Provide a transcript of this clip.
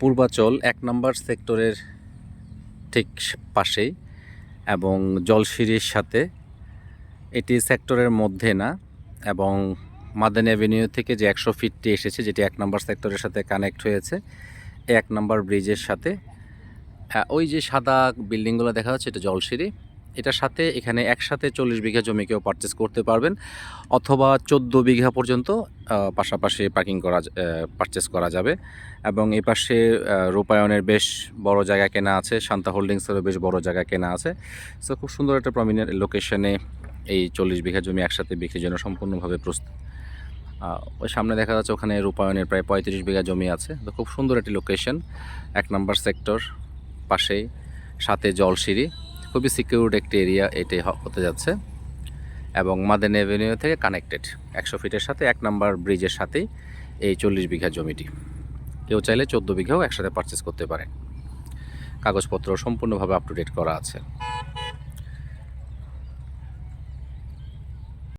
পূর্বাচল ১ নম্বর সেক্টরের ঠিক পাশেই এবং জলসিঁড়ির সাথে। এটি সেক্টরের মধ্যে না, এবং মাদানী অ্যাভিনিউ থেকে যে ১০০ ফিটটি এসেছে, যেটি ১ নম্বর সেক্টরের সাথে কানেক্ট হয়েছে এই ১ নম্বর ব্রিজের সাথে। ওই যে সাদা বিল্ডিংগুলো দেখা যাচ্ছে, এটা জলসিঁড়ি। এটার সাথে এখানে একসাথে ৪০ বিঘা জমি কেউ পারচেস করতে পারবেন, অথবা ১৪ বিঘা পর্যন্ত পাশাপাশি পারচেস করা যাবে। এবং এই পাশে রূপায়ণের বেশ বড় জায়গা কেনা আছে, শান্তা হোল্ডিংসেরও বেশ বড় জায়গা কেনা আছে। সো খুব সুন্দর একটা প্রমিনেন্ট লোকেশনে এই ৪০ বিঘা জমি একসাথে বিক্রির জন্য সম্পূর্ণভাবে প্রস্তুত। ওই সামনে দেখা যাচ্ছে ওখানে রূপায়ণের প্রায় ৩৫ বিঘা জমি আছে। তো খুব সুন্দর একটি লোকেশন, ১ নম্বর সেক্টর, পাশেই সাথে জলসিঁড়ি, খুবই সিকিউরড একটি এরিয়া এটি হতে যাচ্ছে, এবং মাদানী অ্যাভিনিউ থেকে কানেক্টেড ১০০ ফিটের সাথে ১ নম্বর ব্রিজের সাথেই এই ৪০ বিঘা জমিটি। কেউ চাইলে ১৪ বিঘাও একসাথে পারচেস করতে পারে। কাগজপত্র সম্পূর্ণভাবে আপ টু ডেট করা আছে।